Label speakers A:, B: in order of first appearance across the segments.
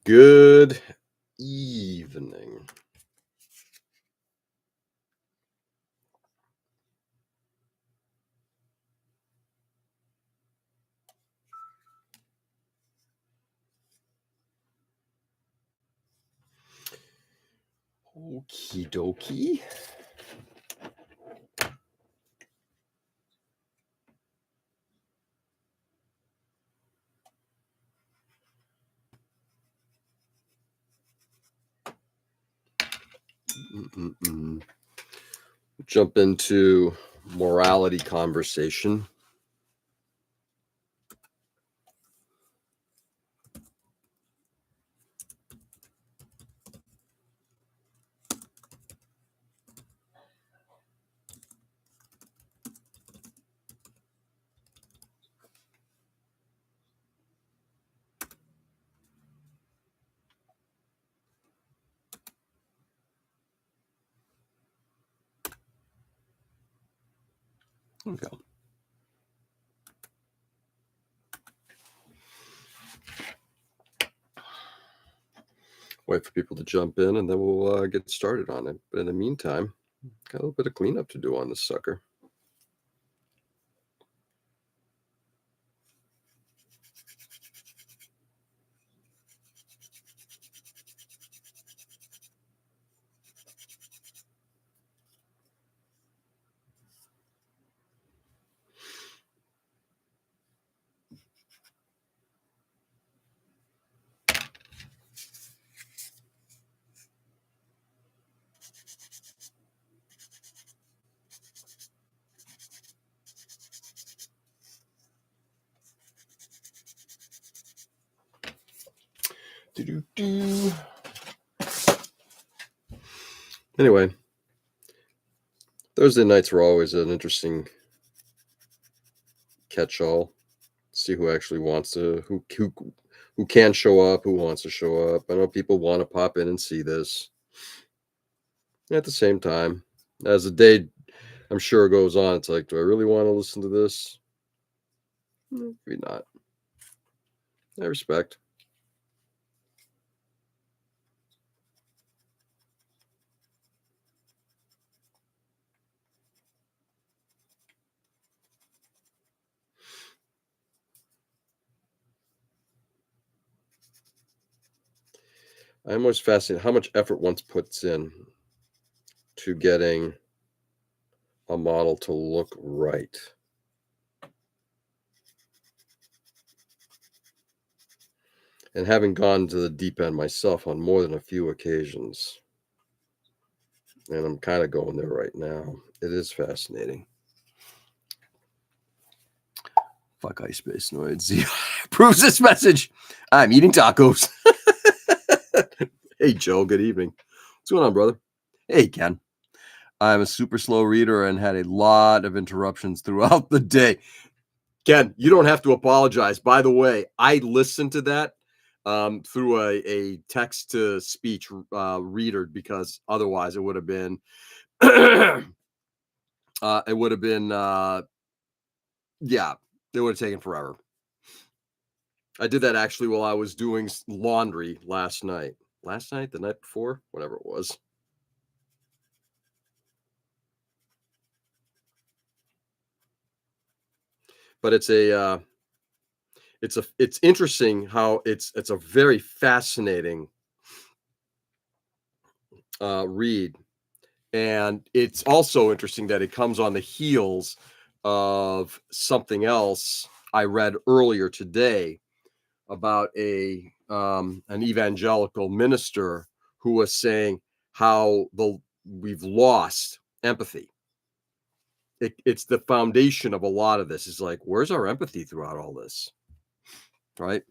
A: Good evening. Okie dokie. Jump into morality conversation. Okay. Wait for people to jump in and then we'll get started on it. But in the meantime, got a little bit of cleanup to do on this sucker. Do-do-do. Anyway, Thursday nights were always an interesting catch-all. See who actually wants to, who can show up, who wants to show up. I know people want to pop in and see this. At the same time, as the day, I'm sure, goes on, it's like, do I really want to listen to this? Maybe not. I respect. I'm always fascinated how much effort one puts in to getting a model to look right. And having gone to the deep end myself on more than a few occasions, and I'm kind of going there right now, it is fascinating. Fuck Ice Space Noid. Z approves this message. I'm eating tacos. Hey, Joe. Good evening. What's going on, brother? Hey, Ken. I'm a super slow reader and had a lot of interruptions throughout the day. Ken, you don't have to apologize. By the way, I listened to that through a text-to-speech reader because otherwise it would have been yeah, it would have taken forever. I did that actually while I was doing laundry last night. Last night, the night before, whatever it was. But it's interesting how it's a very fascinating read, and it's also interesting that it comes on the heels of something else I read earlier today about an evangelical minister who was saying how we've lost empathy. It's the foundation of a lot of this. Is like, where's our empathy throughout all this, right?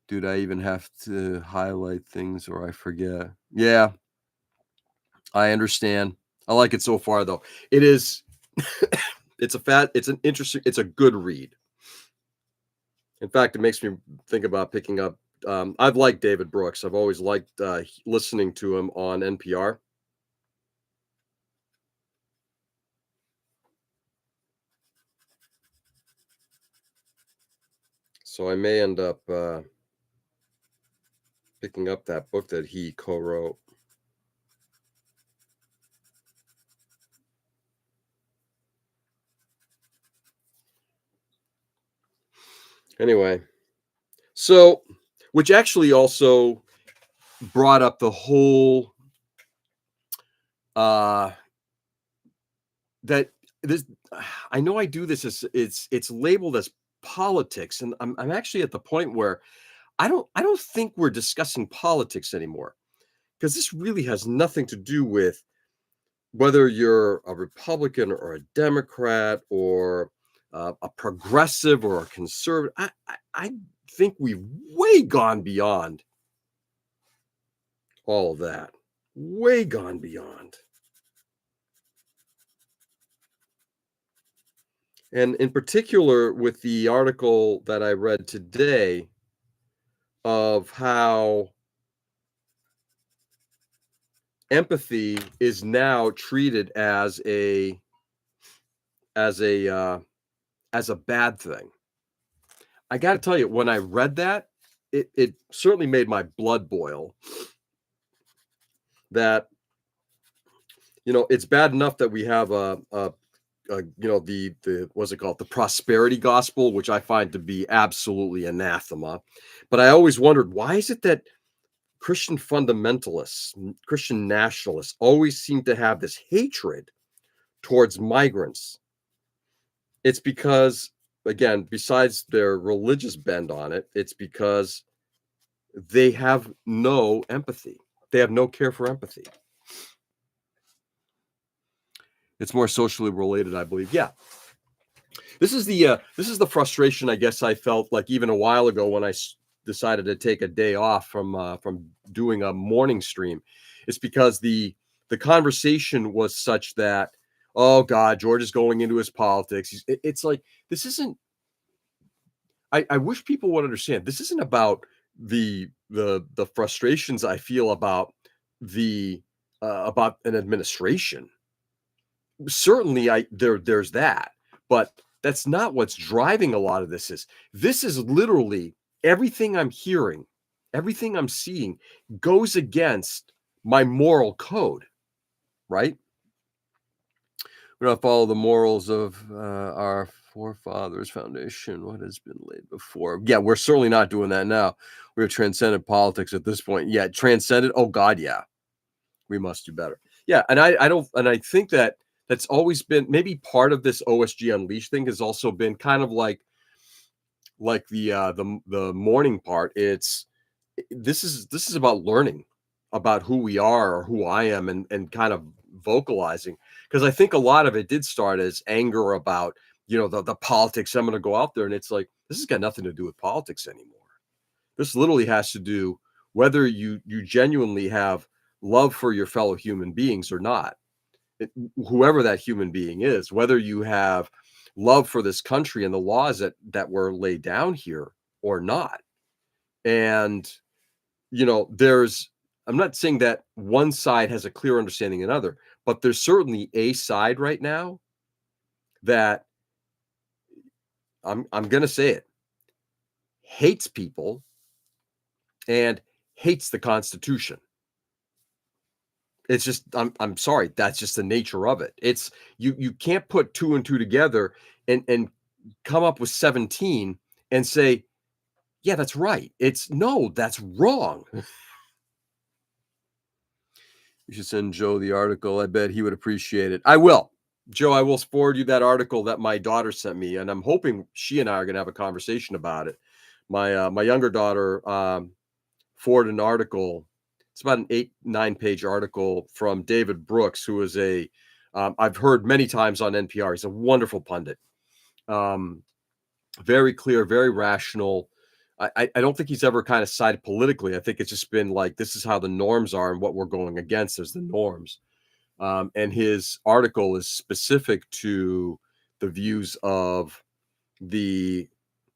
A: Dude, I even have to highlight things or I forget. Yeah, I understand. I like it so far, though. It is. It's a good read. In fact, it makes me think about picking up. I've liked David Brooks. I've always liked listening to him on NPR. So I may end up Picking up that book that he co-wrote. Anyway, so which actually also brought up the whole uh that this I know I do this as it's labeled as politics, and I'm actually at the point where I don't think we're discussing politics anymore, because this really has nothing to do with whether you're a Republican or a Democrat or a progressive or a conservative. I think we've way gone beyond all of that. Way gone beyond. And in particular, with the article that I read today of how empathy is now treated as a as a bad thing. I got to tell you, when I read that, it certainly made my blood boil. That it's bad enough that we have the what's it called, the prosperity gospel, which I find to be absolutely anathema. But I always wondered, why is it that Christian fundamentalists, Christian nationalists always seem to have this hatred towards migrants? It's because, again, besides their religious bend on it, it's because they have no empathy. They have no care for empathy. It's more socially related, I believe. Yeah. This is the frustration I guess I felt like even a while ago when decided to take a day off from doing a morning stream. It's because the conversation was such that, oh God, George is going into his politics. It's like, this isn't. I wish people would understand. This isn't about the frustrations I feel the about an administration. Certainly, there's that, but that's not what's driving a lot of this. This is literally everything I'm hearing, everything I'm seeing goes against my moral code, right? We don't follow the morals of our forefathers' foundation, what has been laid before. Yeah, we're certainly not doing that now. We're transcended politics at this point. Yeah, transcended. Oh God, yeah, we must do better. Yeah, and I think that that's always been maybe part of this OSG Unleashed thing has also been kind of like the morning part. This is about learning about who we are or who I am, and kind of vocalizing, because I think a lot of it did start as anger about the politics. I'm going to go out there, and it's like, this has got nothing to do with politics anymore. This literally has to do whether you genuinely have love for your fellow human beings or not. Whoever that human being is, whether you have love for this country and the laws that were laid down here or not. And there's I'm not saying that one side has a clear understanding than another, but there's certainly a side right now that I'm going to say it, hates people and hates the Constitution. It's just, I'm sorry, that's just the nature of it. It's you can't put two and two together and come up with 17 and say, yeah, that's right. It's no, that's wrong. You should send Joe the article. I bet he would appreciate it. I will. Joe, I will forward you that article that my daughter sent me, and I'm hoping she and I are going to have a conversation about it. My younger daughter forwarded an article. It's about an 8-9 page article from David Brooks, who is I've heard many times on NPR. He's a wonderful pundit. Very clear, very rational. I don't think he's ever kind of sided politically. I think it's just been like, this is how the norms are, and what we're going against is the norms. And his article is specific to the views of the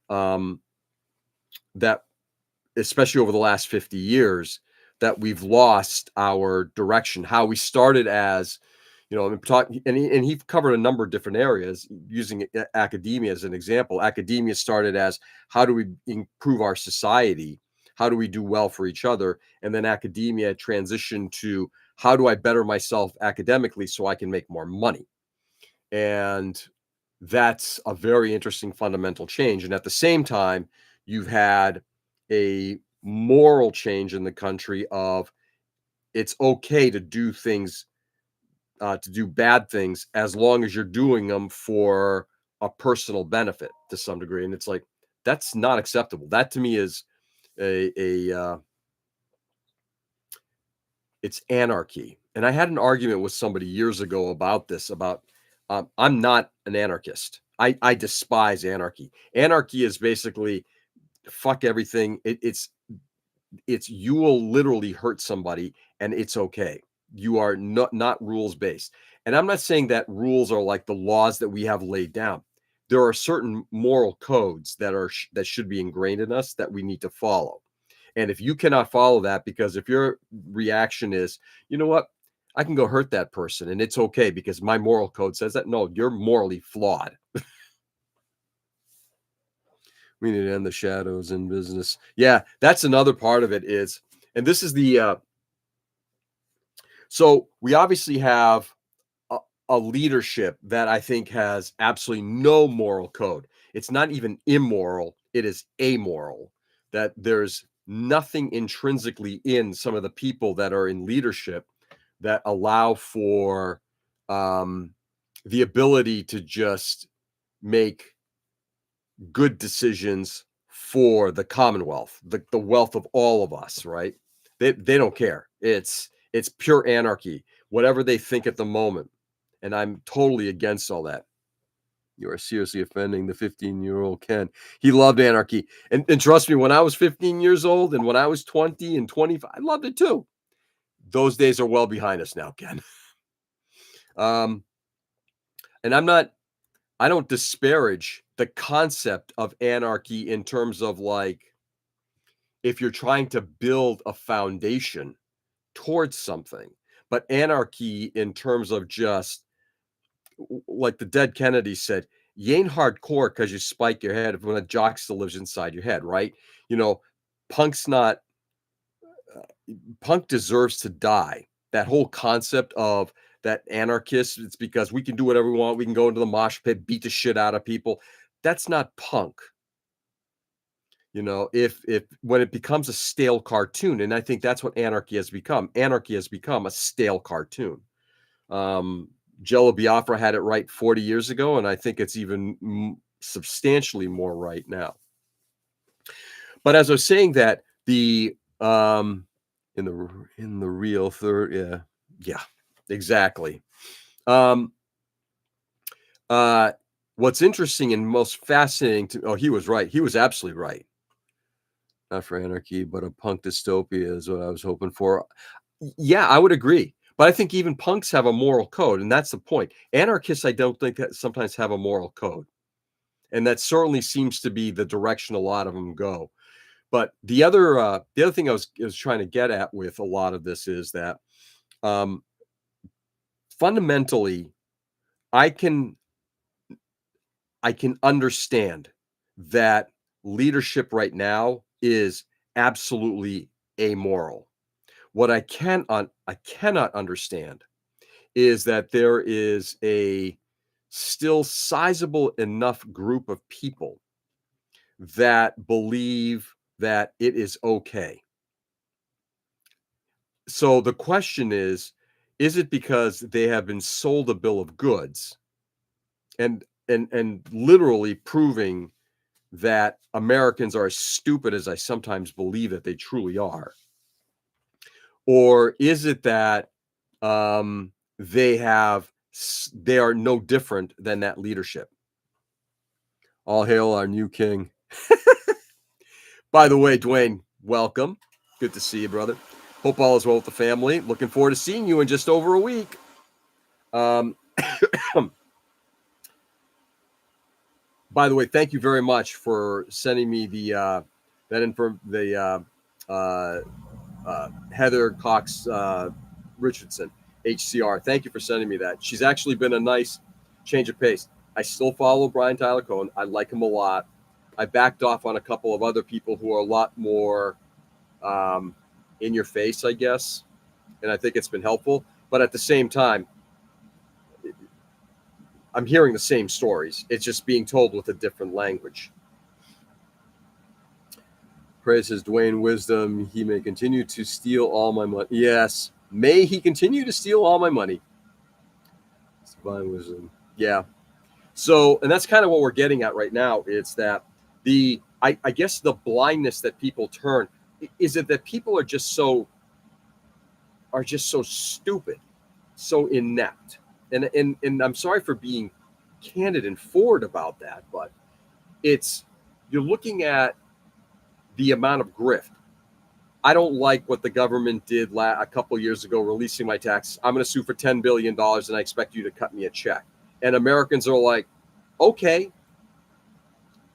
A: that especially over the last 50 years, that we've lost our direction. How we started as, I'm talking, and he covered a number of different areas using academia as an example. Academia started as, how do we improve our society? how do we do well for each other? And then academia transitioned to how do I better myself academically so I can make more money? And that's a very interesting fundamental change. And at the same time, you've had a moral change in the country of it's okay to do things, to do bad things, as long as you're doing them for a personal benefit to some degree. And it's like, that's not acceptable. That to me is a it's anarchy. And I had an argument with somebody years ago about this, about I'm not an anarchist. I despise anarchy. Anarchy is basically fuck everything. It's you will literally hurt somebody and it's okay. You are not rules based. And I'm not saying that rules are like the laws that we have laid down. There are certain moral codes that should be ingrained in us that we need to follow. And if you cannot follow that, because if your reaction is, you know what, I can go hurt that person and it's okay because my moral code says that. No, you're morally flawed. We need to end the shadows in business. Yeah, that's another part of it is, and this is the so we obviously have a, a leadership that I think has absolutely no moral code. It's not even immoral, it is amoral. That there's nothing intrinsically in some of the people that are in leadership that allow for um, the ability to just make good decisions for the commonwealth, the wealth of all of us, right? They don't care. It's pure anarchy, whatever they think at the moment. And I'm totally against all that. You are seriously offending the 15-year-old Ken. He loved anarchy. And trust me, when I was 15 years old and when I was 20 and 25, I loved it too. Those days are well behind us now, Ken. Um, and I don't disparage the concept of anarchy in terms of like if you're trying to build a foundation towards something, but anarchy in terms of just like the dead Kennedy said, you ain't hardcore because you spike your head when a jock still lives inside your head, right? You know, punk's not punk deserves to die. That whole concept of that anarchist, it's because we can do whatever we want. We can go into the mosh pit, beat the shit out of people. That's not punk. You know, if when it becomes a stale cartoon, and I think that's what anarchy has become. Anarchy has become a stale cartoon. Um, Jello Biafra had it right 40 years ago, and I think it's even substantially more right now. But as I was saying that the in the real third, yeah, exactly. Um, what's interesting and most fascinating to he was right. He was absolutely right. Not for anarchy, but a punk dystopia is what I was hoping for. Yeah, I would agree. But I think even punks have a moral code, and that's the point. Anarchists, I don't think that sometimes have a moral code. And that certainly seems to be the direction a lot of them go. But the other thing I was trying to get at with a lot of this is that um, fundamentally, I can I can understand that leadership right now is absolutely amoral. What I cannot understand is that there is a still sizable enough group of people that believe that it is okay. So the question is it because they have been sold a bill of goods and literally proving that Americans are as stupid as I sometimes believe that they truly are? Or is it that they are no different than that leadership? All hail our new king. By the way, Dwayne, welcome. Good to see you, brother. Hope all is well with the family. Looking forward to seeing you in just over a week. Um, by the way, thank you very much for sending me Heather Cox Richardson, HCR. Thank you for sending me that. She's actually been a nice change of pace. I still follow Brian Tyler Cohen. I like him a lot. I backed off on a couple of other people who are a lot more in your face, I guess. And I think it's been helpful. But at the same time, I'm hearing the same stories. It's just being told with a different language. Praise his Dwayne wisdom. He may continue to steal all my money. Yes. May he continue to steal all my money. It's divine wisdom. Yeah. So, and that's kind of what we're getting at right now. It's that I guess the blindness that people turn, is it that people are just so stupid, so inept. And I'm sorry for being candid and forward about that, but you're looking at the amount of grift. I don't like what the government did a couple of years ago, releasing my taxes. I'm going to sue for $10 billion and I expect you to cut me a check. And Americans are like, okay,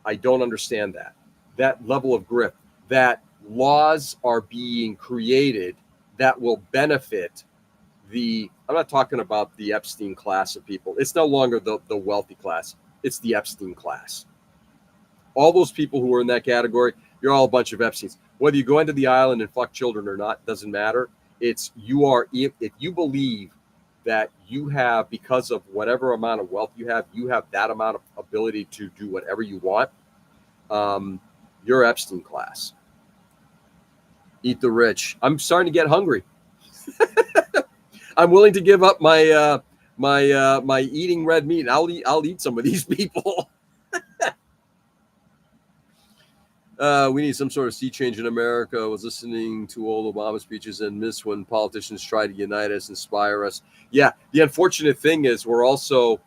A: I don't understand that level of grift, that laws are being created that will benefit I'm not talking about the Epstein class of people. It's no longer the wealthy class. It's the Epstein class. All those people who are in that category, you're all a bunch of Epsteins. Whether you go into the island and fuck children or not, doesn't matter. If you believe that you have, because of whatever amount of wealth you have that amount of ability to do whatever you want, you're Epstein class. Eat the rich. I'm starting to get hungry. I'm willing to give up my my eating red meat. I'll eat some of these people. We need some sort of sea change in America. I was listening to old Obama speeches and miss when politicians try to unite us, inspire us. Yeah, the unfortunate thing is we're also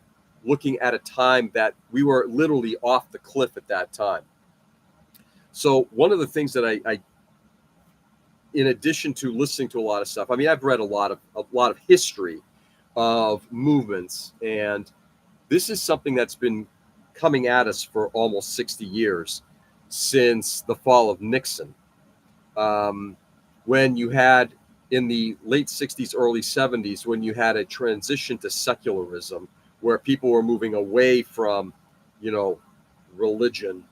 A: looking at a time that we were literally off the cliff at that time. So one of the things that I in addition to listening to a lot of stuff, I mean, I've read a lot of history of movements, and this is something that's been coming at us for almost 60 years since the fall of Nixon. When you had in the late 60s, early 70s, when you had a transition to secularism, where people were moving away from, religion,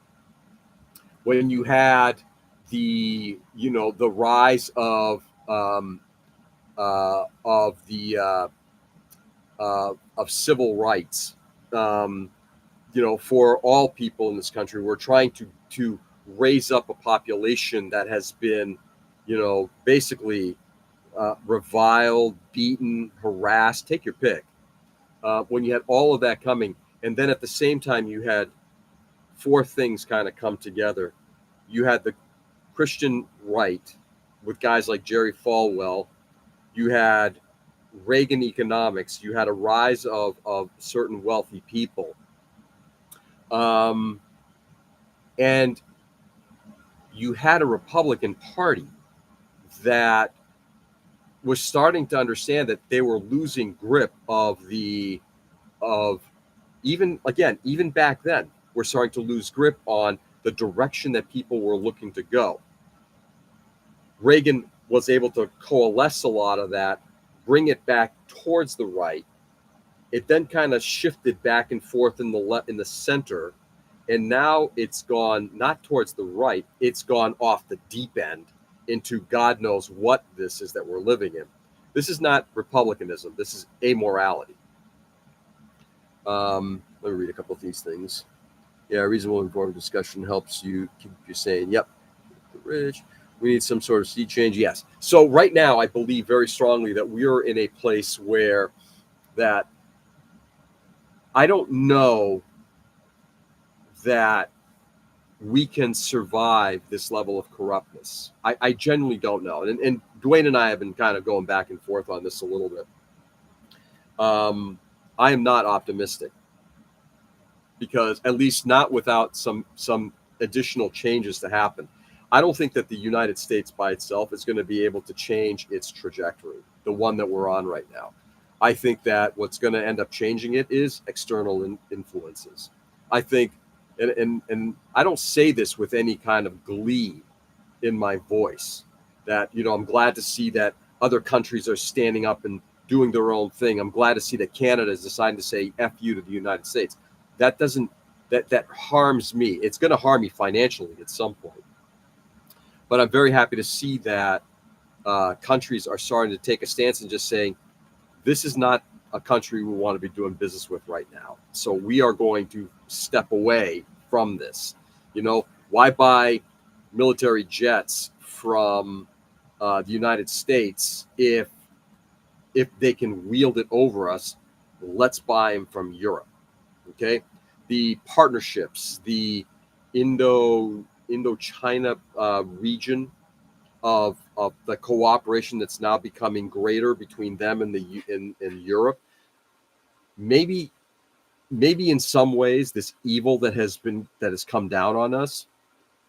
A: when you had the rise of civil rights, for all people in this country. We're trying to raise up a population that has been, basically reviled, beaten, harassed, take your pick. When you had all of that coming, and then at the same time you had four things kind of come together. You had the Christian right with guys like Jerry Falwell. You had Reagan economics. You had a rise of certain wealthy people. And you had a Republican Party that was starting to understand that they were losing grip even back then, we're starting to lose grip on the direction that people were looking to go. Reagan was able to coalesce a lot of that, bring it back towards the right. It then kind of shifted back and forth in the center, and now it's gone not towards the right, it's gone off the deep end into God knows what this is that we're living in. This is not republicanism. This is amorality. Let me read a couple of these things. Yeah, reasonable informed discussion helps you keep you saying, yep, rich. We need some sort of sea change. Yes. So right now, I believe very strongly that we're in a place where that I don't know that we can survive this level of corruptness. I genuinely don't know. And Dwayne and I have been kind of going back and forth on this a little bit. I am not optimistic, because at least not without some additional changes to happen. I don't think that the United States by itself is going to be able to change its trajectory, the one that we're on right now. I think that what's going to end up changing it is external influences. I think, and I don't say this with any kind of glee in my voice, that, I'm glad to see that other countries are standing up and doing their own thing. I'm glad to see that Canada is deciding to say F you to the United States. That harms me. It's going to harm me financially at some point. But I'm very happy to see that countries are starting to take a stance and just saying, this is not a country we want to be doing business with right now. So we are going to step away from this. Why buy military jets from the United States if they can wield it over us? Let's buy them from Europe. Okay, the partnerships, the Indo-China region of the cooperation that's now becoming greater between them and in Europe. Maybe in some ways this evil that has come down on us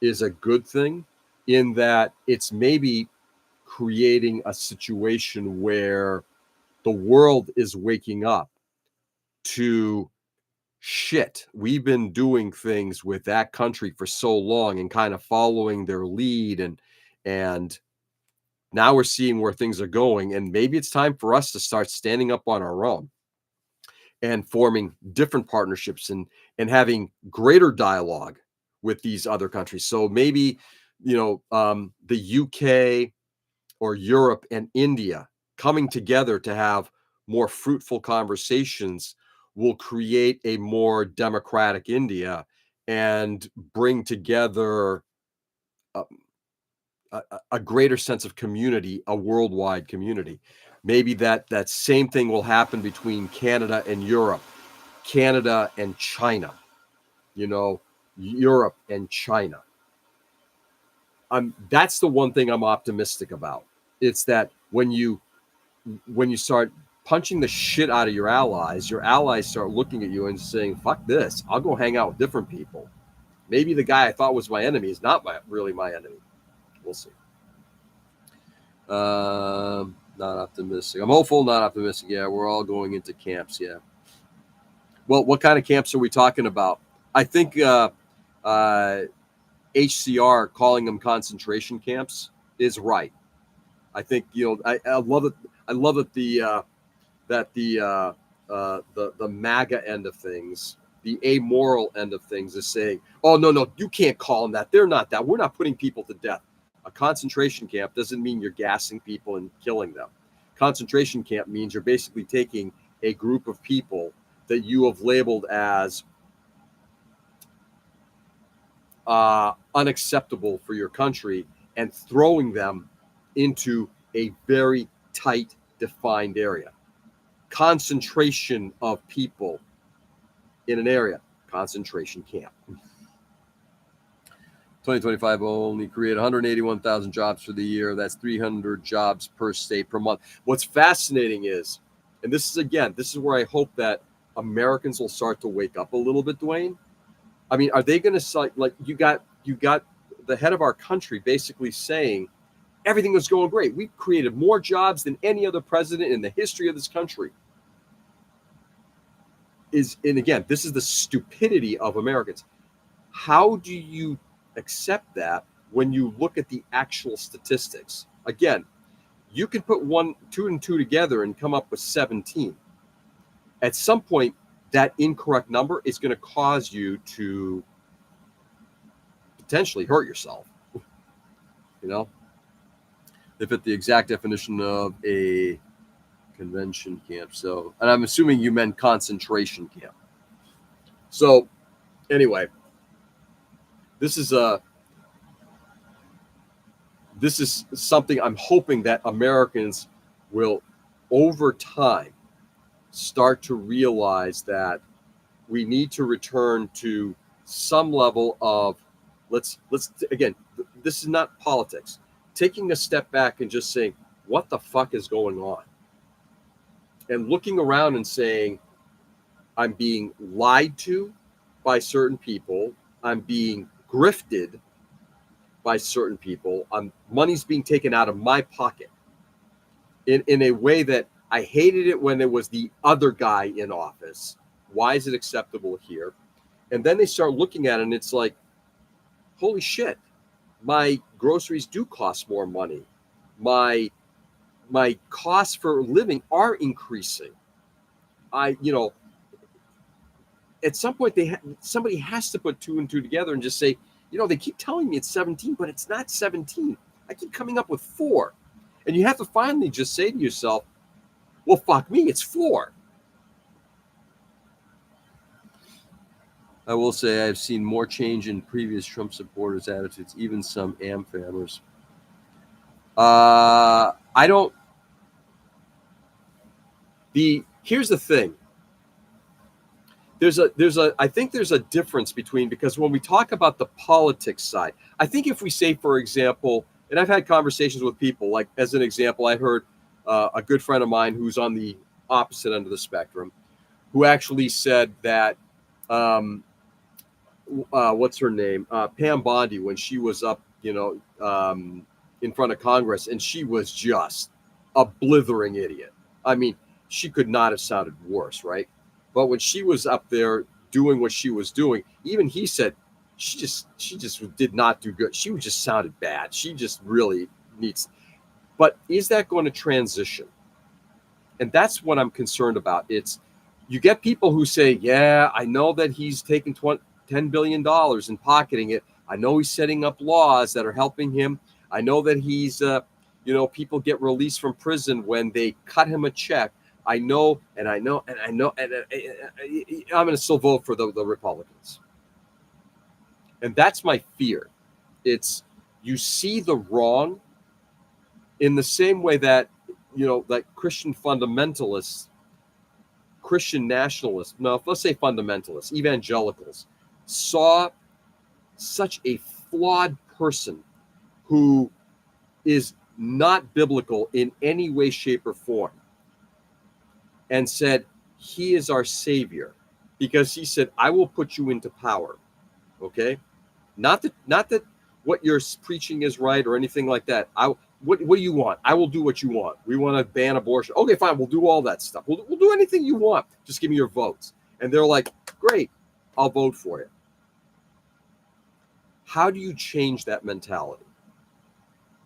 A: is a good thing, in that it's maybe creating a situation where the world is waking up to, shit, we've been doing things with that country for so long and kind of following their lead, and now we're seeing where things are going, and maybe it's time for us to start standing up on our own and forming different partnerships and having greater dialogue with these other countries. So maybe the UK or Europe and India coming together to have more fruitful conversations will create a more democratic India and bring together a greater sense of community, a worldwide community. Maybe that same thing will happen between Canada and Europe, Canada and China, Europe and China. That's the one thing I'm optimistic about. It's that when you start punching the shit out of your allies start looking at you and saying, fuck this, I'll go hang out with different people. Maybe the guy I thought was my enemy is not really my enemy. We'll see. Not optimistic. I'm hopeful, not optimistic. Yeah, we're all going into camps. Yeah. Well, what kind of camps are we talking about? I think HCR calling them concentration camps is right. I think I love it. I love it the MAGA end of things, the amoral end of things, is saying, oh no, you can't call them that. They're not that. We're not putting people to death. A concentration camp doesn't mean you're gassing people and killing them. Concentration camp means you're basically taking a group of people that you have labeled as unacceptable for your country and throwing them into a very tight, defined area. Concentration of people in an area, concentration camp. 2025 will only create 181,000 jobs for the year. That's 300 jobs per state per month. What's fascinating is, and this is where I hope that Americans will start to wake up a little bit, Dwayne. I mean, are they going to, like, you got the head of our country basically saying everything was going great. We've created more jobs than any other president in the history of this country. And again, this is the stupidity of Americans. How do you accept that when you look at the actual statistics? Again, you can put 2 and 2 together and come up with 17. At some point, that incorrect number is going to cause you to potentially hurt yourself. They fit the exact definition of a convention camp. So, and I'm assuming you meant concentration camp. So, anyway, this is something I'm hoping that Americans will, over time, start to realize that we need to return to some level of, let's again, this is not politics. Taking a step back and just saying, what the fuck is going on? And looking around and saying, I'm being lied to by certain people. I'm being grifted by certain people. Money's being taken out of my pocket in a way that I hated it when it was the other guy in office. Why is it acceptable here? And then they start looking at it and it's like, holy shit, my groceries do cost more money. My costs for living are increasing. At some point somebody has to put 2 and 2 together and just say, They keep telling me it's 17, but it's not 17. I keep coming up with 4. And you have to finally just say to yourself, well, fuck me, it's 4. I will say I've seen more change in previous Trump supporters' attitudes, even some AmFammers. I don't. Here's the thing. I think there's a difference between, because when we talk about the politics side, I think if we say, for example, and I've had conversations with people, like as an example, I heard a good friend of mine who's on the opposite end of the spectrum, who actually said that, what's her name, Pam Bondi, when she was up, in front of Congress, and she was just a blithering idiot. I mean, she could not have sounded worse, right? But when she was up there doing what she was doing, even he said she just did not do good. She just sounded bad. She just really needs. But is that going to transition? And that's what I'm concerned about. You get people who say, yeah, I know that he's taking $10 billion and pocketing it. I know he's setting up laws that are helping him. I know that he's, people get released from prison when they cut him a check. I'm going to still vote for the Republicans. And that's my fear. It's, you see the wrong in the same way that, like Christian fundamentalists, Christian nationalists, no, let's say fundamentalists, evangelicals, saw such a flawed person who is not biblical in any way, shape, or form, and said, he is our savior, because he said, I will put you into power. Okay? Not that what you're preaching is right or anything like that. What do you want? I will do what you want. We want to ban abortion. Okay, fine. We'll do all that stuff. We'll do anything you want. Just give me your votes. And they're like, great, I'll vote for you. How do you change that mentality?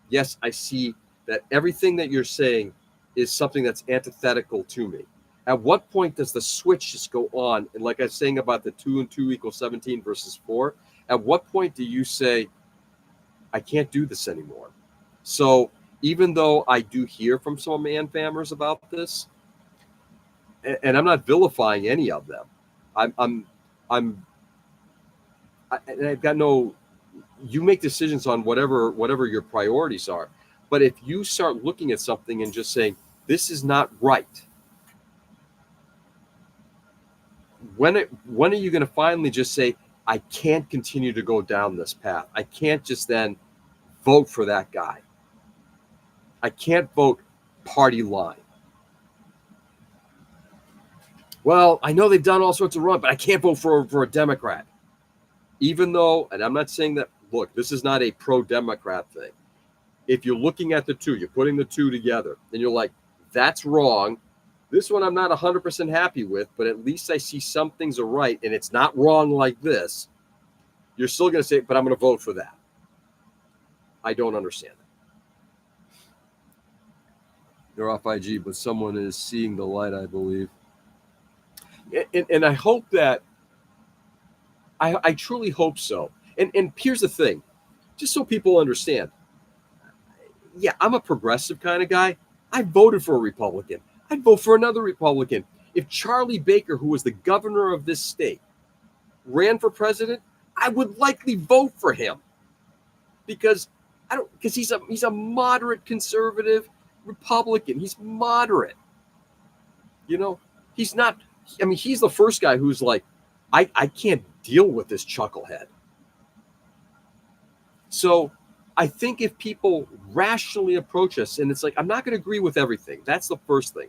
A: Yes, I see that everything that you're saying is something that's antithetical to me. At what point does the switch just go on? And like I was saying about the 2 and 2 equals 17 versus 4, at what point do you say, I can't do this anymore? So even though I do hear from some AmFammers about this, and I'm not vilifying any of them, and I've got no. You make decisions on whatever your priorities are, but if you start looking at something and just saying, this is not right, when are you going to finally just say, I can't continue to go down this path? I can't just then vote for that guy. I can't vote party line. Well, I know they've done all sorts of wrong, but I can't vote for a Democrat. Even though, and I'm not saying that, look, this is not a pro-Democrat thing. If you're looking at the two, you're putting the two together, and you're like, that's wrong. This one I'm not 100% happy with, but at least I see some things are right, and it's not wrong like this. You're still going to say, but I'm going to vote for that. I don't understand that. You're off IG, but someone is seeing the light, I believe. And I hope that, I truly hope so. And here's the thing, just so people understand. Yeah, I'm a progressive kind of guy. I voted for a Republican. I'd vote for another Republican. If Charlie Baker, who was the governor of this state, ran for president, I would likely vote for him. Because he's a moderate conservative Republican. He's moderate. He's not, he's the first guy who's like, I can't deal with this chucklehead. So I think if people rationally approach us, and it's like, I'm not going to agree with everything. That's the first thing.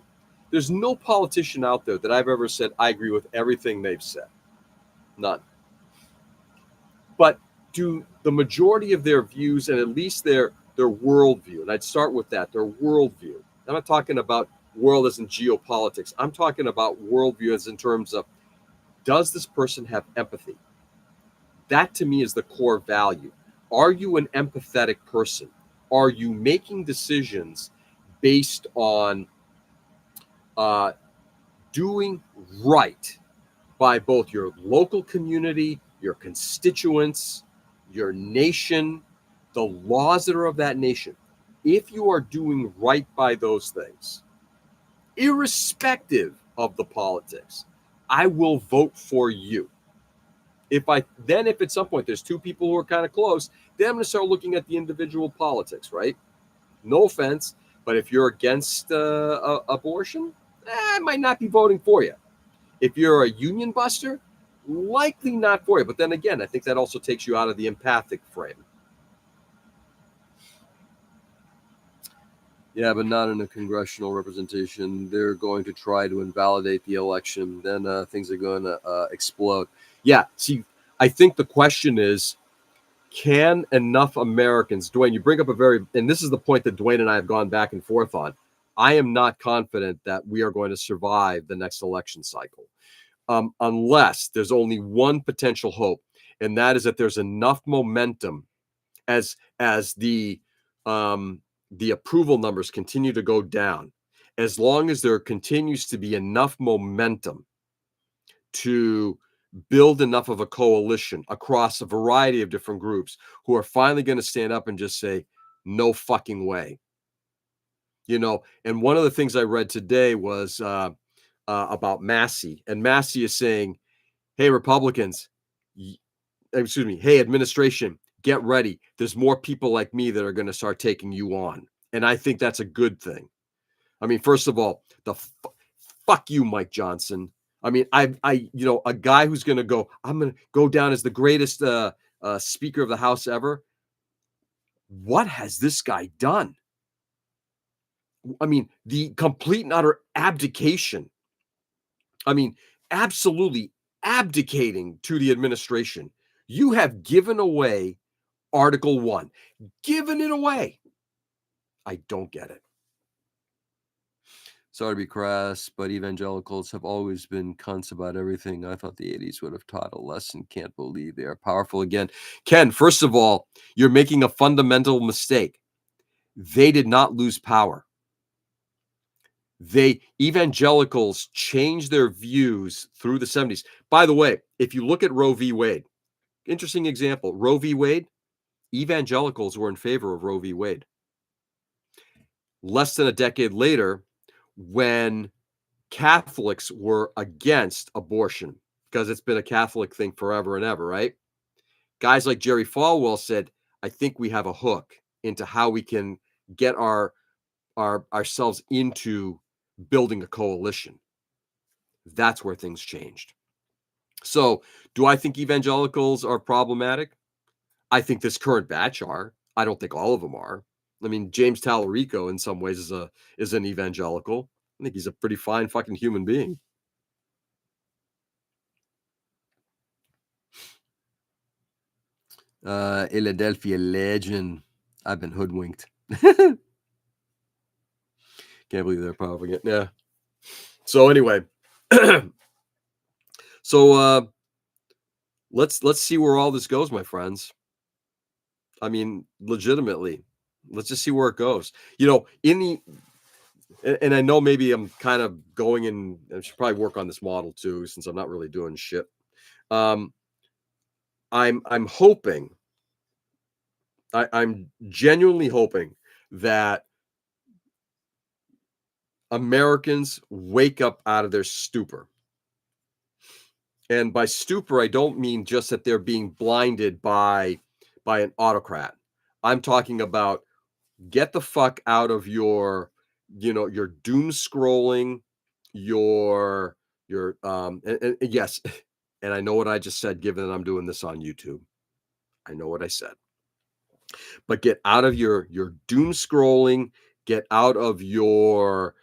A: There's no politician out there that I've ever said, I agree with everything they've said. None. But do the majority of their views, and at least their worldview, and I'd start with that, their worldview. I'm not talking about world as in geopolitics. I'm talking about worldview as in terms of, does this person have empathy? That to me is the core value. Are you an empathetic person? Are you making decisions based on doing right by both your local community, your constituents, your nation, the laws that are of that nation, if you are doing right by those things, irrespective of the politics, I will vote for you. If at some point there's two people who are kind of close, then I'm going to start looking at the individual politics, right? No offense, but if you're against abortion, I might not be voting for you. If you're a union buster, likely not for you. But then again, I think that also takes you out of the empathic frame. Yeah, but not in a congressional representation. They're going to try to invalidate the election. Then things are going to explode. Yeah, see, I think the question is, can enough Americans, Dwayne, you bring up and this is the point that Dwayne and I have gone back and forth on. I am not confident that we are going to survive the next election cycle, unless there's only one potential hope, and that is that there's enough momentum as the approval numbers continue to go down. As long as there continues to be enough momentum to build enough of a coalition across a variety of different groups who are finally going to stand up and just say, no fucking way. And one of the things I read today was about Massey, and Massey is saying, hey, Republicans, hey, administration, get ready. There's more people like me that are going to start taking you on. And I think that's a good thing. I mean, first of all, fuck you, Mike Johnson. I mean, a guy who's going to go, I'm going to go down as the greatest Speaker of the House ever. What has this guy done? I mean, the complete and utter abdication. I mean, absolutely abdicating to the administration. You have given away Article 1, given it away. I don't get it. Sorry to be crass, but evangelicals have always been cunts about everything. I thought the 80s would have taught a lesson. Can't believe they are powerful again. Ken, first of all, you're making a fundamental mistake. They did not lose power. Evangelicals changed their views through the 70s. By the way, if you look at Roe v. Wade, interesting example, Roe v. Wade, evangelicals were in favor of Roe v. Wade. Less than a decade later, when Catholics were against abortion, because it's been a Catholic thing forever and ever, right? Guys like Jerry Falwell said, I think we have a hook into how we can get ourselves into building a coalition. That's where things changed. So, do I think evangelicals are problematic? I think this current batch are. I don't think all of them are. I mean, James Tallarico in some ways is an evangelical. I think he's a pretty fine fucking human being. Philadelphia legend. I've been hoodwinked. Can't believe they're popping it. Yeah. So anyway, so let's see where all this goes, my friends. I mean, legitimately, let's just see where it goes. And I know maybe I'm kind of going in. I should probably work on this model too, since I'm not really doing shit. I'm hoping. I'm genuinely hoping that Americans wake up out of their stupor. And by stupor, I don't mean just that they're being blinded by an autocrat. I'm talking about get the fuck out of your doom scrolling, and yes, and I know what I just said, given that I'm doing this on YouTube. I know what I said. But get out of your doom scrolling, get out of your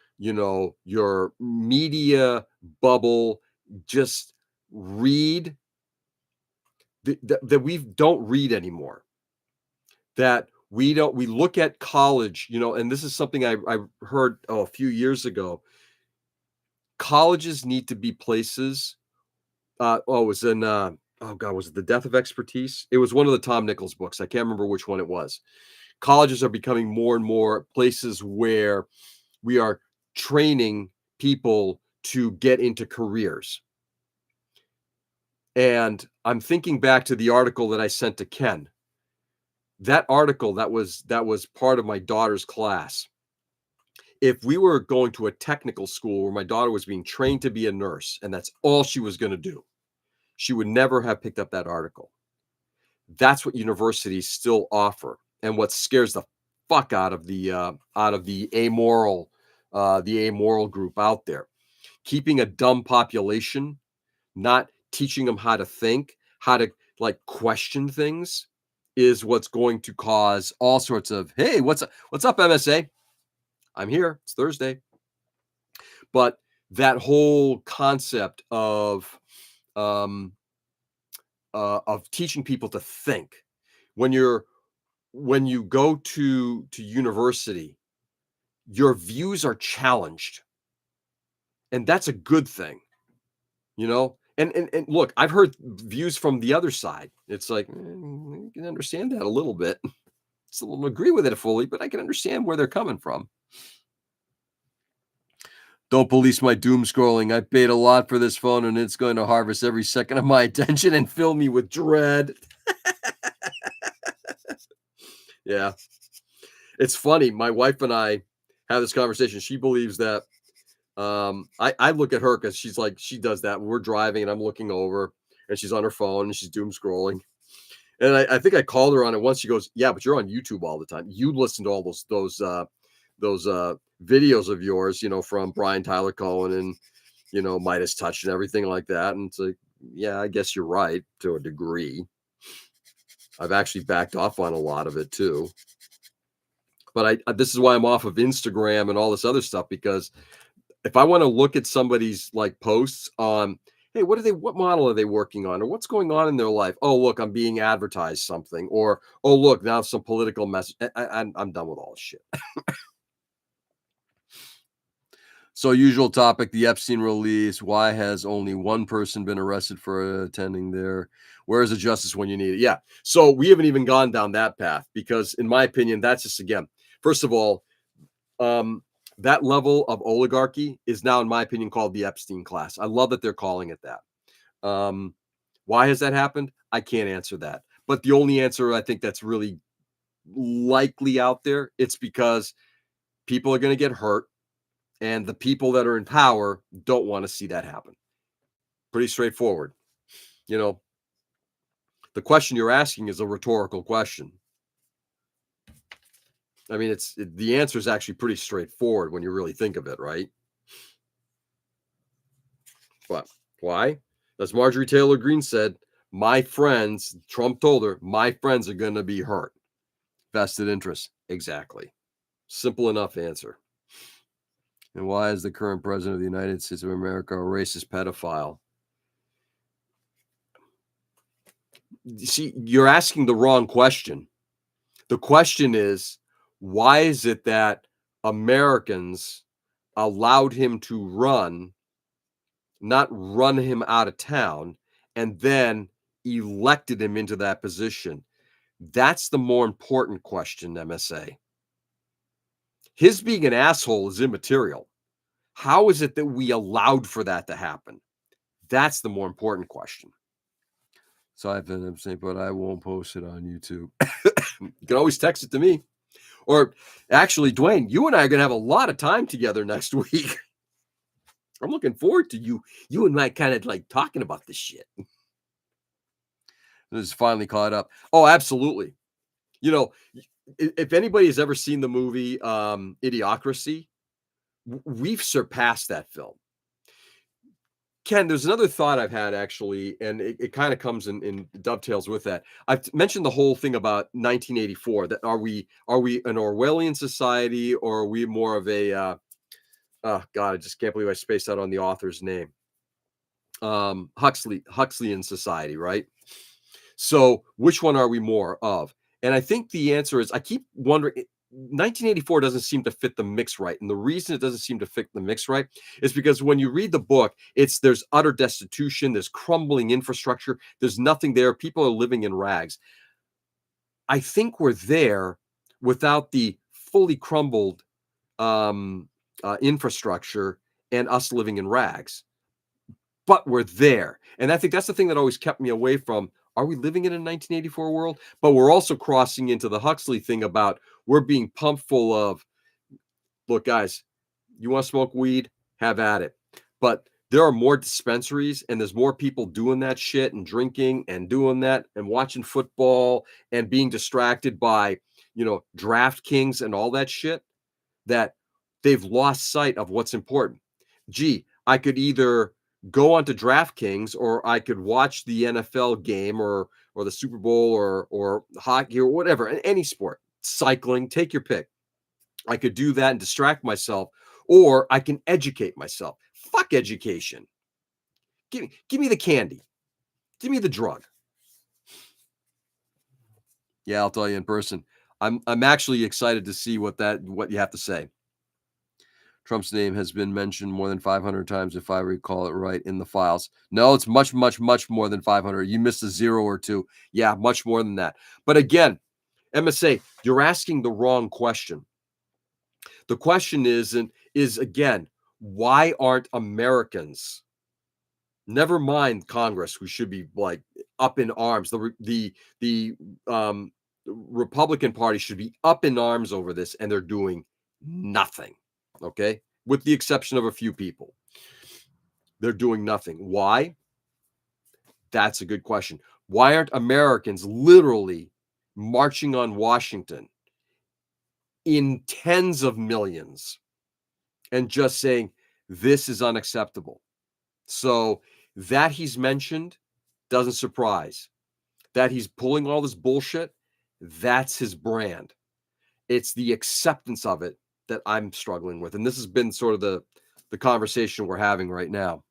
A: media bubble, just read that we don't read anymore. That we look at college, and this is something I heard a few years ago. Colleges need to be places. It was in was it The Death of Expertise? It was one of the Tom Nichols books. I can't remember which one it was. Colleges are becoming more and more places where we are training people to get into careers. And I'm thinking back to the article that I sent to Ken that article that was part of my daughter's class. If we were going to a technical school where my daughter was being trained to be a nurse and that's all she was going to do, she would never have picked up that article. That's what universities still offer, and what scares the fuck out of the amoral group out there. Keeping a dumb population, not teaching them how to think, how to like question things, is what's going to cause all sorts of, hey, what's up, MSA? I'm here. It's Thursday. But that whole concept um, of teaching people to think, when you go to university, your views are challenged, and that's a good thing, you know. And look, I've heard views from the other side. It's like, I can understand that a little bit. Still don't agree with it fully, but I can understand where they're coming from. Don't police my doom scrolling. I paid a lot for this phone, and it's going to harvest every second of my attention and fill me with dread. Yeah. It's funny. My wife and I have this conversation. She believes that I look at her because she's like, she does that when we're driving and I'm looking over and she's on her phone and she's doom scrolling. And I think I called her on it once. She goes, "Yeah, but you're on YouTube all the time. You listen to all those videos of yours, from Brian Tyler Cohen and Midas Touch and everything like that." And it's like, yeah, I guess you're right to a degree. I've actually backed off on a lot of it too. But this is why I'm off of Instagram and all this other stuff, because if I want to look at somebody's like posts on, hey, what model are they working on, or what's going on in their life? Oh, look, I'm being advertised something, or oh, look, now some political message. I'm done with all this shit. So, usual topic: the Epstein release. Why has only one person been arrested for attending there? Where is the justice when you need it? Yeah. So we haven't even gone down that path, because, in my opinion, that's just, again, first of all, that level of oligarchy is now, in my opinion, called the Epstein class. I love that they're calling it that. Why has that happened? I can't answer that. But the only answer I think that's really likely out there, it's because people are going to get hurt, and the people that are in power don't want to see that happen. Pretty straightforward. The question you're asking is a rhetorical question. I mean, the answer is actually pretty straightforward when you really think of it, right? But why? As Marjorie Taylor Greene said, my friends, Trump told her, my friends are going to be hurt. Vested interest. Exactly. Simple enough answer. And why is the current president of the United States of America a racist pedophile? See, you're asking the wrong question. The question is, why is it that Americans allowed him to run, not run him out of town, and then elected him into that position? That's the more important question, MSA. His being an asshole is immaterial. How is it that we allowed for that to happen? That's the more important question. So I've been absent, but I won't post it on YouTube. You can always text it to me. Or actually, Dwayne, you and I are going to have a lot of time together next week. I'm looking forward to you and I kind of like talking about this shit. This is finally caught up. Oh, absolutely. If anybody has ever seen the movie Idiocracy, we've surpassed that film. Ken, there's another thought I've had, actually, and it kind of comes in dovetails with that. I've mentioned the whole thing about 1984. That are we an Orwellian society, or are we more of a oh God, I just can't believe I spaced out on the author's name. Huxleyan society, right? So which one are we more of? And I think the answer is, I keep wondering, 1984 doesn't seem to fit the mix right. And the reason it doesn't seem to fit the mix right is because when you read the book, there's utter destitution, there's crumbling infrastructure, there's nothing there. People are living in rags. I think we're there without the fully crumbled infrastructure and us living in rags. But we're there. And I think that's the thing that always kept me away from Are we living in a 1984 world? But we're also crossing into the Huxley thing about we're being pumped full of, look, guys, you want to smoke weed? Have at it. But there are more dispensaries and there's more people doing that shit and drinking and doing that and watching football and being distracted by, DraftKings and all that shit, that they've lost sight of what's important. Gee, I could either go onto DraftKings or I could watch the NFL game or the Super Bowl or hockey or whatever, any sport, cycling, take your pick. I could do that and distract myself, or I can educate myself. Fuck education. Give me the candy. Give me the drug. Yeah, I'll tell you in person. I'm actually excited to see what you have to say. Trump's name has been mentioned more than 500 times, if I recall it right, in the files. No, it's much, much, much more than 500. You missed a zero or two. Yeah, much more than that. But again, MSA, you're asking the wrong question. The question is again, why aren't Americans, never mind Congress, we should be like up in arms. The Republican Party should be up in arms over this, and they're doing nothing. Okay, with the exception of a few people, they're doing nothing. Why? That's a good question. Why aren't Americans literally marching on Washington in tens of millions and just saying this is unacceptable? So that he's mentioned doesn't surprise. That he's pulling all this bullshit, that's his brand. It's the acceptance of it that I'm struggling with. And this has been sort of the conversation we're having right now.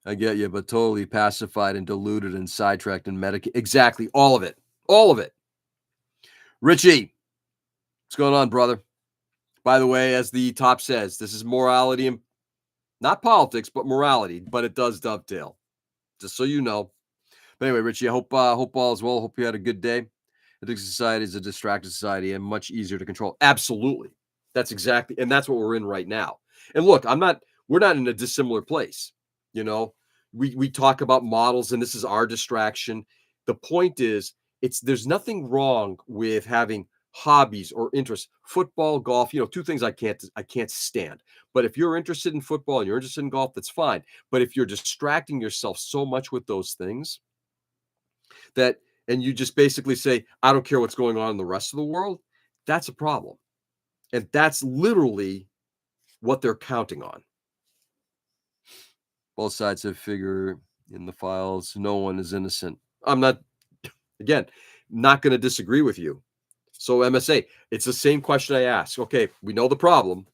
A: I get you, but totally pacified and diluted and sidetracked and medicated. Exactly. All of it. All of it. Richie, what's going on, brother? By the way, as the top says, this is morality and not politics, but morality, but it does dovetail. Just so you know. But anyway, Richie, I hope all is well. Hope you had a good day. I think society is a distracted society and much easier to control. Absolutely. That's exactly, and that's what we're in right now. And look, we're not in a dissimilar place. You know, we talk about models and this is our distraction. The point is, there's nothing wrong with having hobbies or interests. Football, golf, two things I can't stand. But if you're interested in football and you're interested in golf, that's fine. But if you're distracting yourself so much with those things and you just basically say, I don't care what's going on in the rest of the world, that's a problem. And that's literally what they're counting on. Both sides have figure in the files. No one is innocent. I'm not, again, not going to disagree with you. So, MSA, it's the same question I ask. Okay, we know the problem.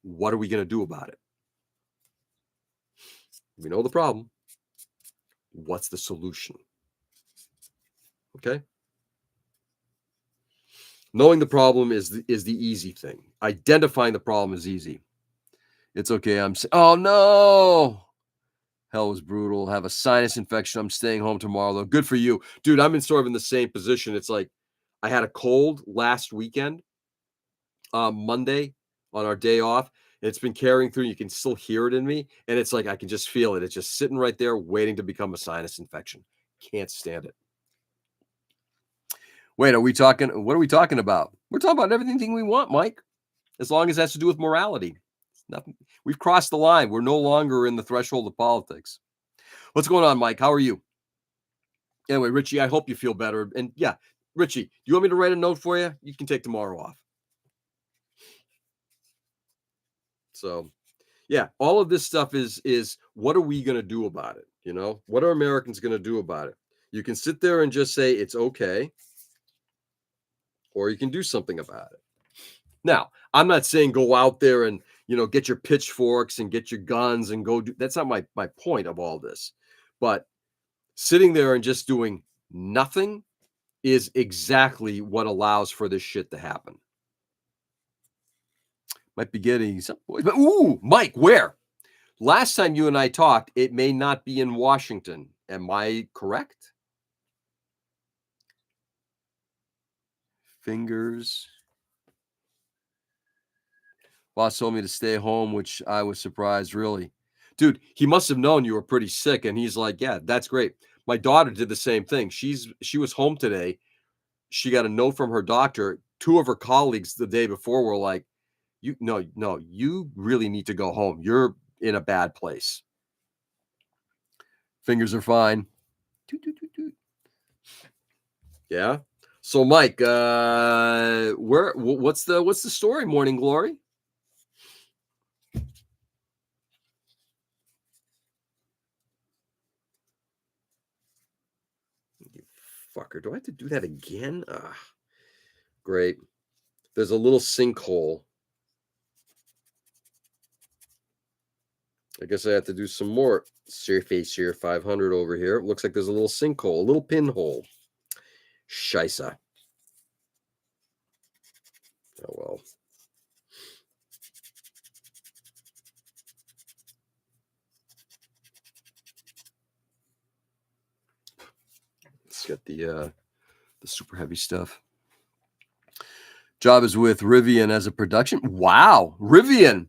A: What are we going to do about it? We know the problem. What's the solution? Okay. Knowing the problem is the easy thing. Identifying the problem is easy. It's okay. Oh no. Hell was brutal. Have a sinus infection. I'm staying home tomorrow though. Good for you. Dude, I'm sort of in the same position. It's like I had a cold last weekend, Monday on our day off. It's been carrying through. You can still hear it in me. And it's like I can just feel it. It's just sitting right there waiting to become a sinus infection. Can't stand it. Wait, what are we talking about? We're talking about everything we want, Mike. As long as it has to do with morality. Nothing. We've crossed the line. We're no longer in the threshold of politics. What's going on, Mike? How are you? Anyway, Richie, I hope you feel better. And yeah, Richie, do you want me to write a note for you? You can take tomorrow off. So, yeah, all of this stuff is what are we going to do about it? What are Americans going to do about it? You can sit there and just say it's okay, or you can do something about it. Now, I'm not saying go out there and get your pitchforks and get your guns and go do. That's not my point of all this. But sitting there and just doing nothing is exactly what allows for this shit to happen. Might be getting some boys, but ooh, Mike, where? Last time you and I talked, it may not be in Washington. Am I correct? Fingers. Boss told me to stay home, which I was surprised, really. Dude, he must have known you were pretty sick, and he's like, "Yeah, that's great." My daughter did the same thing. She was home today. She got a note from her doctor. 2 of her colleagues the day before were like, "You no, you really need to go home. You're in a bad place." Fingers are fine. Toot, toot, toot, toot. Yeah. So, Mike, what's the story, Morning Glory? You fucker. Do I have to do that again? Great. There's a little sinkhole. I guess I have to do some more Surface Share 500 over here. It looks like there's a little sinkhole, a little pinhole. Scheisse. Oh, well. Let's get the super heavy stuff. Job is with Rivian as a production. Wow, Rivian.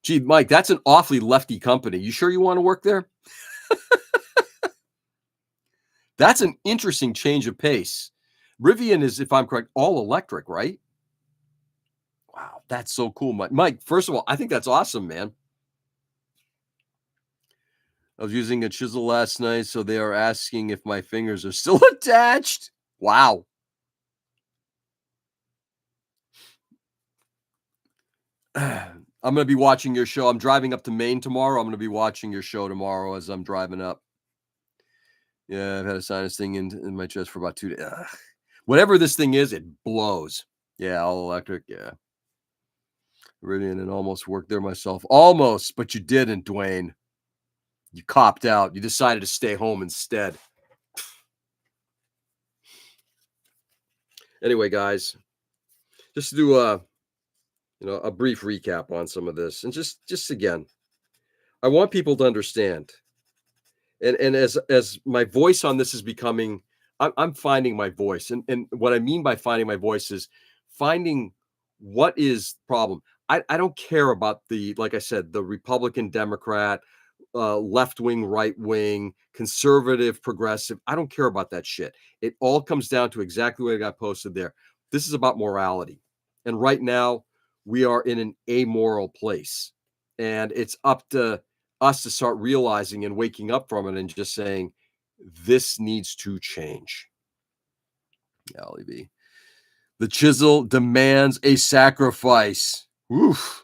A: Gee, Mike, that's an awfully lefty company. You sure you want to work there? That's an interesting change of pace. Rivian is, if I'm correct, all electric, right? Wow, that's so cool, Mike. Mike, first of all, I think that's awesome, man. I was using a chisel last night, so they are asking if my fingers are still attached. Wow. I'm going to be watching your show. I'm driving up to Maine tomorrow. I'm going to be watching your show tomorrow as I'm driving up. Yeah, I've had a sinus thing in my chest for about 2 days. Whatever this thing is, it blows. Yeah, all electric. Yeah. Rivian and almost worked there myself. Almost, but you didn't, Dwayne. You copped out. You decided to stay home instead. Anyway, guys, just to do a brief recap on some of this, and just again, I want people to understand. And as my voice on this is becoming, I'm finding my voice, and what I mean by finding my voice is finding what is the problem. I don't care about the, like I said, the Republican, Democrat, left wing, right wing, conservative, progressive. I don't care about that shit. It all comes down to exactly what I got posted there. This is about morality, and right now we are in an amoral place, and it's up to us to start realizing and waking up from it and just saying, this needs to change. Golly B. The chisel demands a sacrifice. Oof.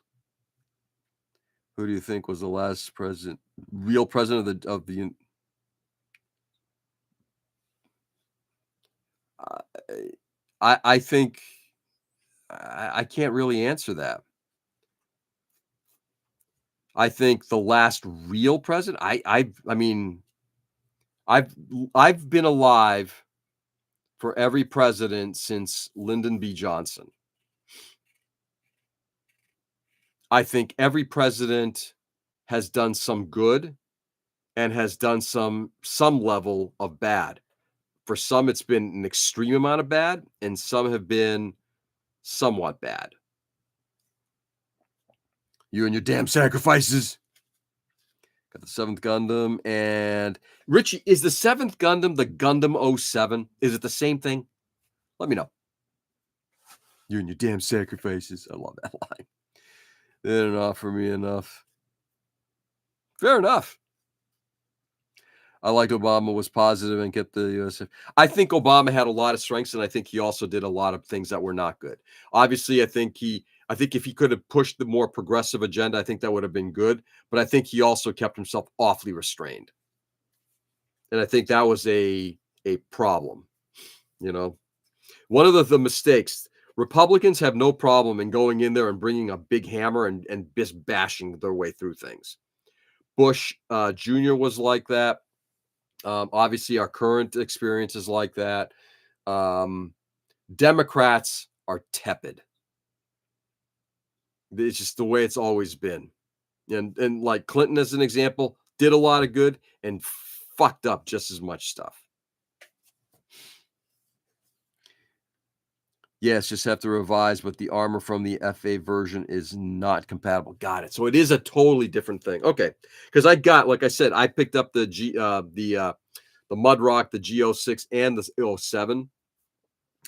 A: Who do you think was the last real president of the I think I can't really answer that. I think the last real president, I mean, I've been alive for every president since Lyndon B. Johnson. I think every president has done some good and has done some level of bad. For some, it's been an extreme amount of bad, and some have been somewhat bad. You and your damn sacrifices. Got the 7th Gundam, and Richie, is the 7th Gundam the Gundam 07? Is it the same thing? Let me know. You and your damn sacrifices. I love that line. They didn't offer me enough. Fair enough. I liked Obama was positive and kept the US. I think Obama had a lot of strengths, and I think he also did a lot of things that were not good. Obviously, I think if he could have pushed the more progressive agenda, I think that would have been good. But I think he also kept himself awfully restrained. And I think that was a problem. One of the mistakes, Republicans have no problem in going in there and bringing a big hammer and just bashing their way through things. Bush Jr. was like that. Obviously, our current experience is like that. Democrats are tepid. It's just the way it's always been. And like Clinton, as an example, did a lot of good and fucked up just as much stuff. Yes, just have to revise, but the armor from the FA version is not compatible. Got it. So it is a totally different thing. Okay. Because I got, like I said, I picked up the Mudrock, the G06 and the O7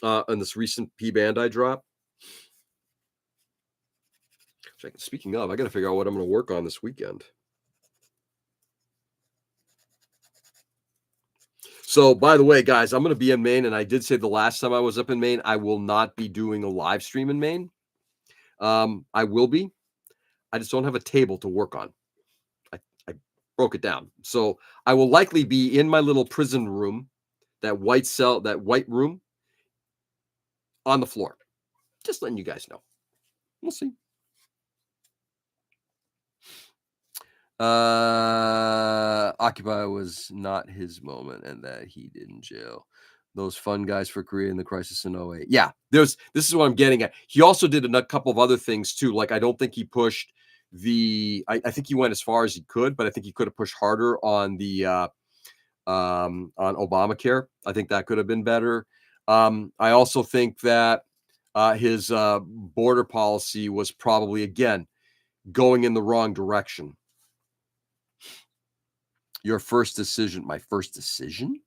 A: on this recent P Bandai drop. Speaking of, I got to figure out what I'm going to work on this weekend. So, by the way, guys, I'm going to be in Maine, and I did say the last time I was up in Maine, I will not be doing a live stream in Maine. I will be. I just don't have a table to work on. I broke it down. So I will likely be in my little prison room, that white room on the floor. Just letting you guys know. We'll see. Occupy was not his moment and that he did in jail. Those fun guys for Korea in the crisis in 08. Yeah, this is what I'm getting at. He also did a couple of other things too. Like I don't think he pushed I think he went as far as he could, but I think he could have pushed harder on the on Obamacare. I think that could have been better. I also think that his border policy was probably again going in the wrong direction. Your first decision, my first decision?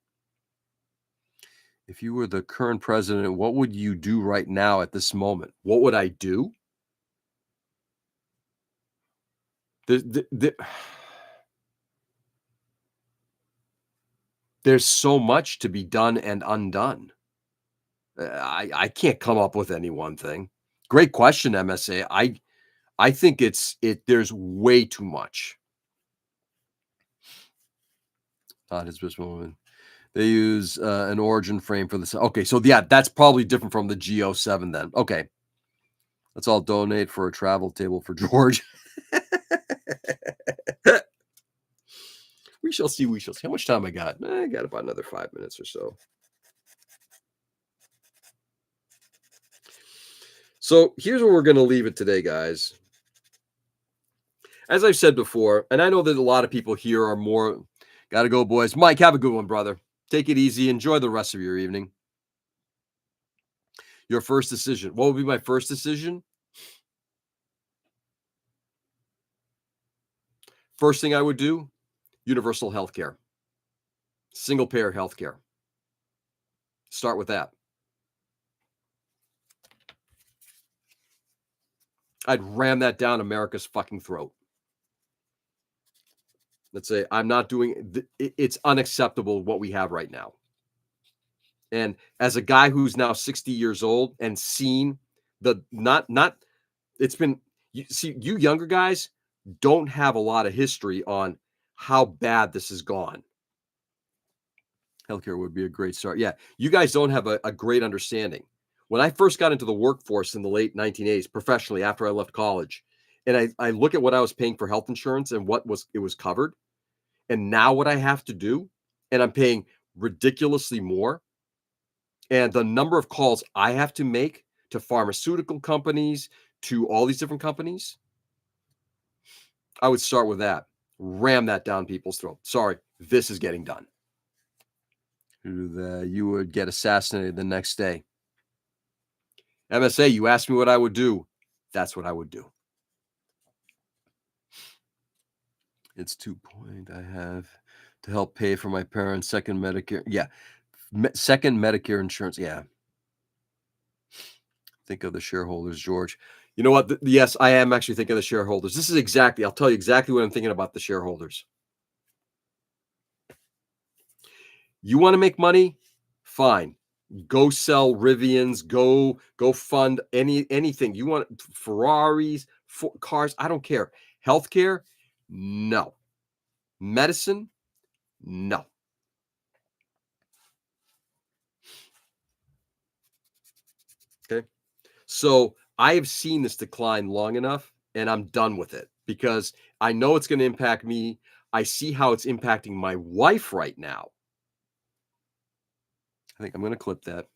A: If you were the current president, what would you do right now at this moment? What would I do? There's so much to be done and undone. I can't come up with any one thing. Great question, MSA. I think there's way too much. Not his best moment. They use an origin frame for this. Okay, so yeah, that's probably different from the G07 then. Okay. Let's all donate for a travel table for George. We shall see. We shall see. How much time I got? I got about another 5 minutes or so. So here's where we're going to leave it today, guys. As I've said before, and I know that a lot of people here are more, got to go, boys. Mike, have a good one, brother. Take it easy. Enjoy the rest of your evening. Your first decision. What would be my first decision? First thing I would do, universal health care. Single payer health care. Start with that. I'd ram that down America's fucking throat. Let's say I'm not doing it's unacceptable what we have right now. And as a guy who's now 60 years old and seen the not it's been you younger guys don't have a lot of history on how bad this has gone. Healthcare would be a great start. Yeah, you guys don't have a great understanding. When I first got into the workforce in the late 1980s, professionally after I left college, and I look at what I was paying for health insurance and what was covered, and now what I have to do, and I'm paying ridiculously more. And the number of calls I have to make to pharmaceutical companies, to all these different companies, I would start with that. Ram that down people's throat. Sorry, this is getting done. You would get assassinated the next day. MSA, you asked me what I would do. That's what I would do. It's 2 point. I have to help pay for my parents' second Medicare. Yeah. Second Medicare insurance. Yeah. Think of the shareholders, George. You know what? Yes, I am actually thinking of the shareholders. This is exactly, I'll tell you exactly what I'm thinking about the shareholders. You want to make money? Fine. Go sell Rivians, go fund anything. You want Ferraris, cars, I don't care. Healthcare? No. Medicine? No. Okay. So I have seen this decline long enough and I'm done with it because I know it's going to impact me. I see how it's impacting my wife right now. I think I'm going to clip that.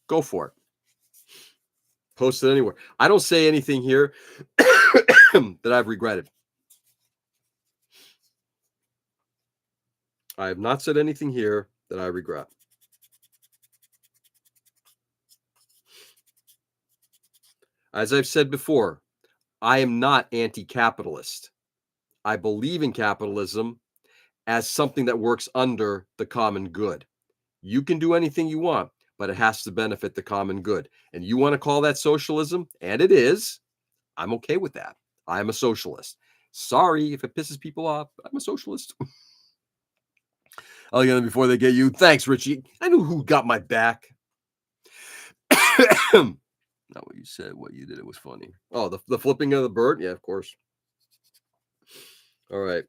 A: Go for it. Post it anywhere. I don't say anything here that I've regretted. I have not said anything here that I regret. As I've said before, I am not anti-capitalist. I believe in capitalism as something that works under the common good. You can do anything you want, but it has to benefit the common good. And you want to call that socialism, and it is, I'm okay with that. I'm a socialist. Sorry if it pisses people off. I'm a socialist. I'll get them before they get you. Thanks, Richie. I knew who got my back. Not what you said, what you did. It was funny. Oh, the flipping of the bird? Yeah, of course. All right.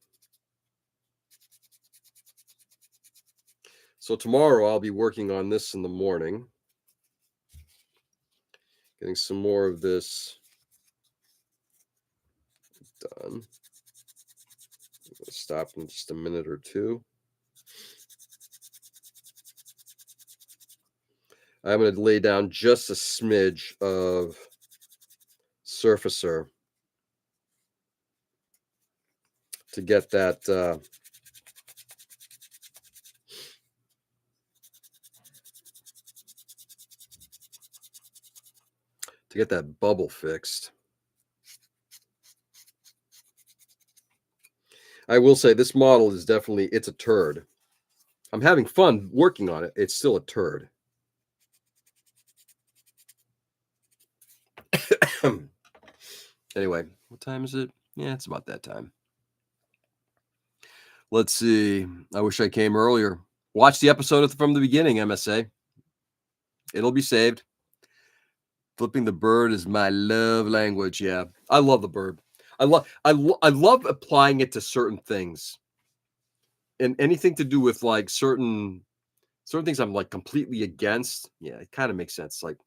A: So tomorrow I'll be working on this in the morning. Getting some more of this done. Stop in just a minute or two. I'm going to lay down just a smidge of surfacer to get that bubble fixed. I will say this model is definitely, it's a turd. I'm having fun working on it. It's still a turd. Anyway, what time is it? Yeah, it's about that time. Let's see. I wish I came earlier. Watch the episode from the beginning, MSA. It'll be saved. Flipping the bird is my love language. Yeah, I love the bird. I love applying it to certain things, and anything to do with like certain things I'm like completely against. Yeah, it kind of makes sense. Like,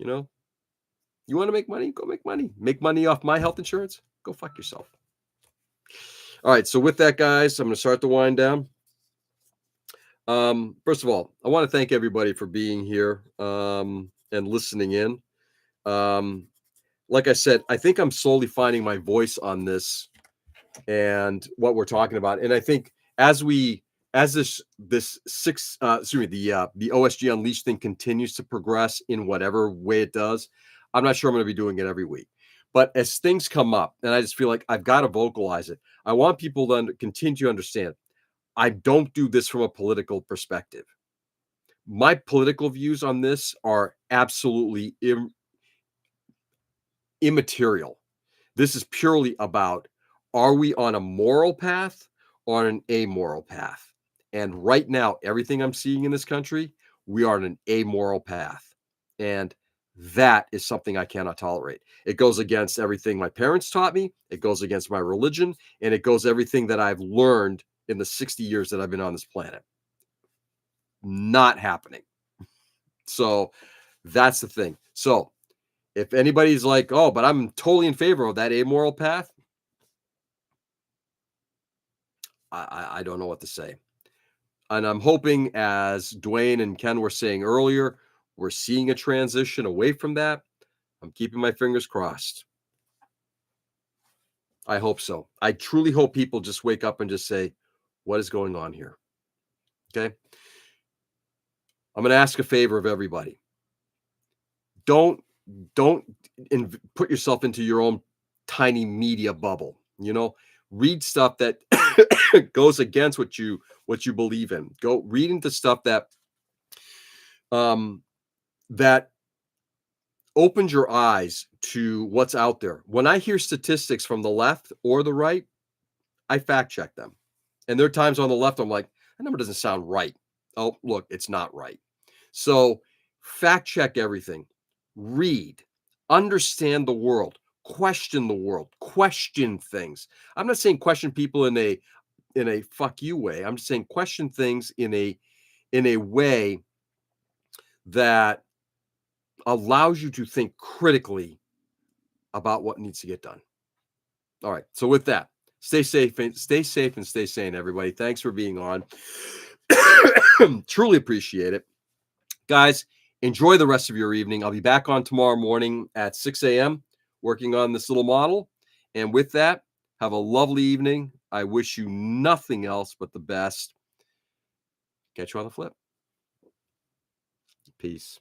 A: you know, you want to make money? Go make money. Make money off my health insurance? Go fuck yourself. All right. So with that, guys, I'm going to start the wind down. First of all, I want to thank everybody for being here and listening in. Like I said, I think I'm slowly finding my voice on this and what we're talking about. And I think as this the OSG Unleashed thing continues to progress in whatever way it does, I'm not sure I'm going to be doing it every week. But as things come up, and I just feel like I've got to vocalize it, I want people to continue to understand I don't do this from a political perspective. My political views on this are absolutely immaterial. This is purely about, are we on a moral path or on an amoral path? And right now, everything I'm seeing in this country, we are on an amoral path. And that is something I cannot tolerate. It goes against everything my parents taught me. It goes against my religion, and it goes everything that I've learned in the 60 years that I've been on this planet. Not happening. So that's the thing. So if anybody's like, oh, but I'm totally in favor of that amoral path, I don't know what to say. And I'm hoping, as Dwayne and Ken were saying earlier, we're seeing a transition away from that. I'm keeping my fingers crossed. I hope so. I truly hope people just wake up and just say, what is going on here? Okay. I'm going to ask a favor of everybody. Don't put yourself into your own tiny media bubble. Read stuff that goes against what you believe in. Go read into stuff that that opens your eyes to what's out there. When I hear statistics from the left or the right, I fact check them. And there are times on the left I'm like, that number doesn't sound right. Oh, look, it's not right. So fact check everything. Read, understand the world, question things. I'm not saying question people in a fuck you way. I'm just saying question things in a way that allows you to think critically about what needs to get done. All right. So with that, stay safe and stay sane, everybody. Thanks for being on. Truly appreciate it. Guys, enjoy the rest of your evening. I'll be back on tomorrow morning at 6 a.m. working on this little model. And with that, have a lovely evening. I wish you nothing else but the best. Catch you on the flip. Peace.